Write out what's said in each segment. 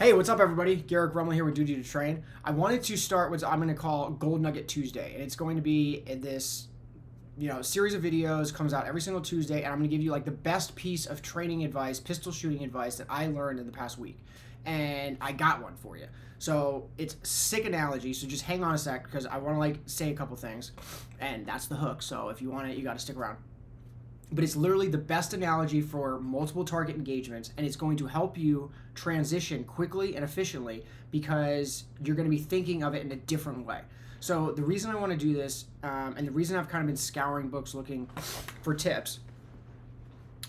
Hey, what's up, everybody? Garrick Rumley here with Duty to Train. I wanted to start what I'm going to call Gold Nugget Tuesday, and it's going to be this, series of videos comes out every single Tuesday, and I'm going to give you like the best piece of training advice, pistol shooting advice that I learned in the past week, and I got one for you. So it's a sick analogy. So just hang on a sec because I want to say a couple things, and that's the hook. So if you want it, you got to stick around. But it's literally the best analogy for multiple target engagements, and it's going to help you transition quickly and efficiently because you're going to be thinking of it in a different way. So the reason I want to do this, and the reason I've kind of been scouring books looking for tips,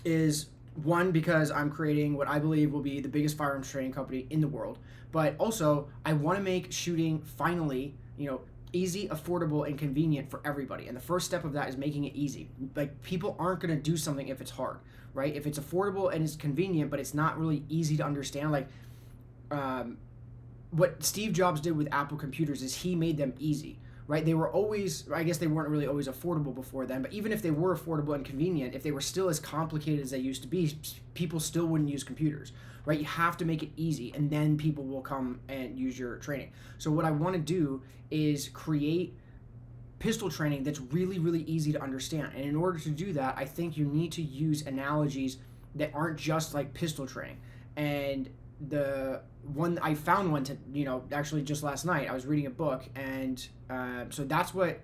is one, because I'm creating what I believe will be the biggest firearms training company in the world, but also I want to make shooting finally, easy, affordable, and convenient for everybody. And the first step of that is making it easy. Like, people aren't going to do something if it's hard, right? If it's affordable and it's convenient, but it's not really easy to understand, what Steve Jobs did with Apple computers is he made them easy, right? They were always, I guess they weren't really always affordable before then, but even if they were affordable and convenient, if they were still as complicated as they used to be, people still wouldn't use computers, right? You have to make it easy, and then people will come and use your training. So what I want to do is create pistol training that's really, really easy to understand. And in order to do that, I think you need to use analogies that aren't just like pistol training. And I found one to, actually just last night, I was reading a book, and so that's the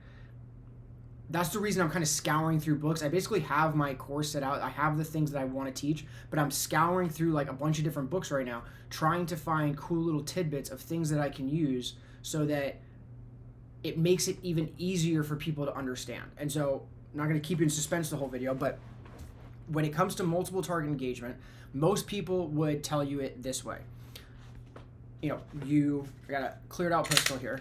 reason I'm kind of scouring through books. I basically have my course set out. I have the things that I want to teach, but I'm scouring through like a bunch of different books right now, trying to find cool little tidbits of things that I can use so that it makes it even easier for people to understand. And so I'm not going to keep you in suspense the whole video, but when it comes to multiple target engagement, most people would tell you it this way. I got a cleared out pistol here,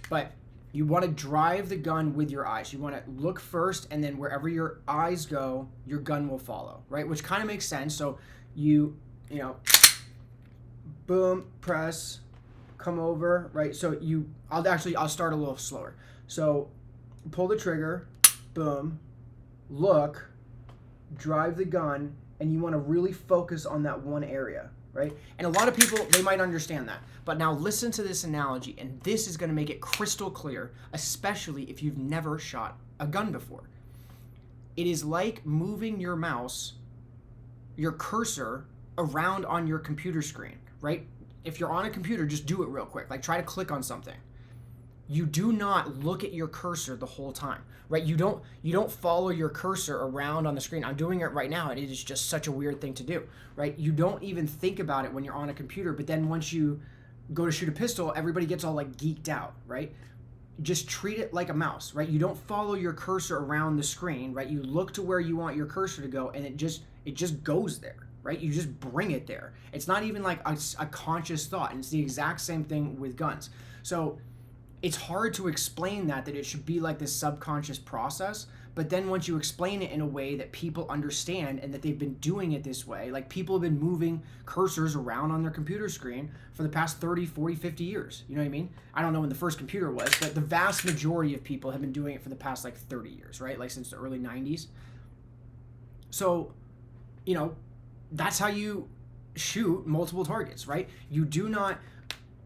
but you want to drive the gun with your eyes. You want to look first, and then wherever your eyes go, your gun will follow, right? Which kind of makes sense. So boom, press, come over, right? So I'll start a little slower. So pull the trigger, boom, look, drive the gun, and you want to really focus on that one area, right? And a lot of people, they might understand that. But now listen to this analogy, and this is going to make it crystal clear, especially if you've never shot a gun before. It is like moving your mouse, your cursor, around on your computer screen, right? If you're on a computer, just do it real quick. Like, try to click on something. You do not look at your cursor the whole time, right? You don't follow your cursor around on the screen. I'm doing it right now, and it is just such a weird thing to do, right? You don't even think about it when you're on a computer, but then once you go to shoot a pistol, everybody gets all like geeked out, right? Just treat it like a mouse, right? You don't follow your cursor around the screen, right? You look to where you want your cursor to go, and it just goes there, right? You just bring it there. It's not even like a conscious thought, and it's the exact same thing with guns. So it's hard to explain that it should be like this subconscious process, but then once you explain it in a way that people understand and that they've been doing it this way, like people have been moving cursors around on their computer screen for the past 30, 40, 50 years. You know what I mean? I don't know when the first computer was, but the vast majority of people have been doing it for the past 30 years, right? Like since the early 90s. So, that's how you shoot multiple targets, right? You do not,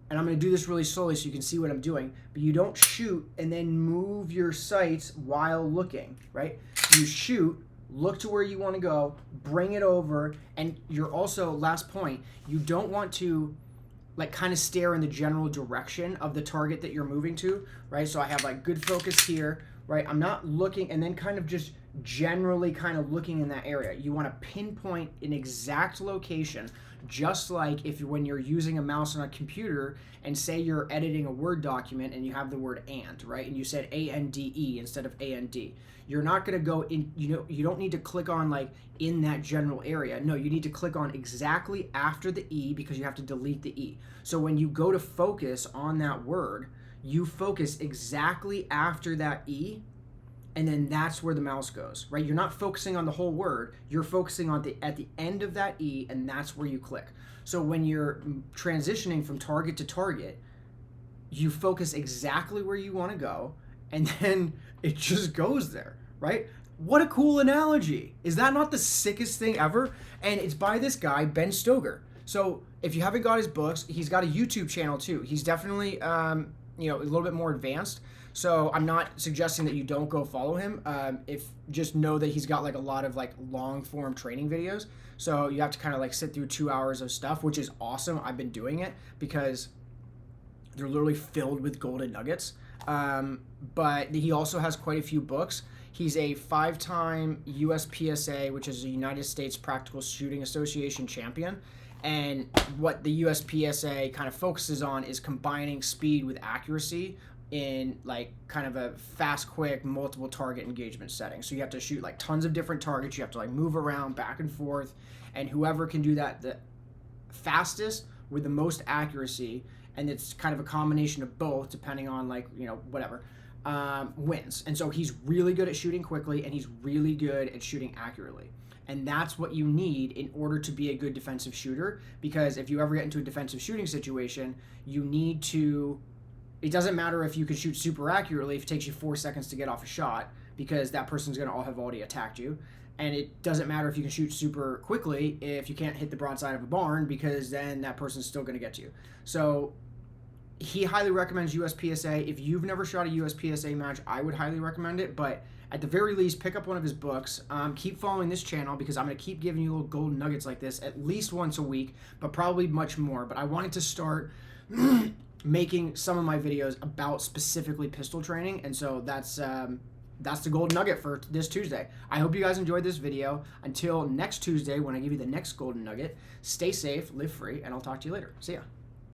and I'm going to do this really slowly so you can see what I'm doing, but you don't shoot and then move your sights while looking, right? You shoot, look to where you want to go, bring it over, and you're also, last point, you don't want to kind of stare in the general direction of the target that you're moving to, right? So I have good focus here, right? I'm not looking and then kind of just generally kind of looking in that area. You want to pinpoint an exact location, just like when you're using a mouse on a computer and say you're editing a Word document and you have the word and, right? And you said ANDE instead of AND. You're not going to go in, you don't need to click on in that general area. No, you need to click on exactly after the E because you have to delete the E. So when you go to focus on that word, you focus exactly after that E, and then that's where the mouse goes, right? You're not focusing on the whole word. You're focusing on at the end of that E, and that's where you click. So when you're transitioning from target to target, you focus exactly where you want to go, and then it just goes there, right? What a cool analogy. Is that not the sickest thing ever? And it's by this guy, Ben Stoeger. So if you haven't got his books, he's got a YouTube channel too. He's definitely, you know, a little bit more advanced. So I'm not suggesting that you don't go follow him. If just know that he's got like a lot of like long form training videos. So you have to kind of like sit through 2 hours of stuff, which is awesome. I've been doing it because they're literally filled with golden nuggets. But he also has quite a few books. He's a 5-time USPSA, which is a United States Practical Shooting Association champion. And what the USPSA kind of focuses on is combining speed with accuracy in like kind of a fast, quick, multiple target engagement setting. So you have to shoot like tons of different targets. You have to like move around back and forth, and whoever can do that the fastest with the most accuracy, and it's kind of a combination of both depending on like, you know, whatever, wins. And so he's really good at shooting quickly, and he's really good at shooting accurately. And that's what you need in order to be a good defensive shooter, because if you ever get into a defensive shooting situation, you need to, it doesn't matter if you can shoot super accurately if it takes you 4 seconds to get off a shot, because that person's going to all have already attacked you. And it doesn't matter if you can shoot super quickly if you can't hit the broadside of a barn, because then that person's still going to get you. So he highly recommends USPSA. If you've never shot a USPSA match, I would highly recommend it. But at the very least, pick up one of his books. Keep following this channel, because I'm going to keep giving you little golden nuggets like this at least once a week, but probably much more. But I wanted to start making some of my videos about specifically pistol training, and so that's the golden nugget for this Tuesday. I hope you guys enjoyed this video. Until next Tuesday when I give you the next golden nugget, stay safe, live free, and I'll talk to you later. See ya.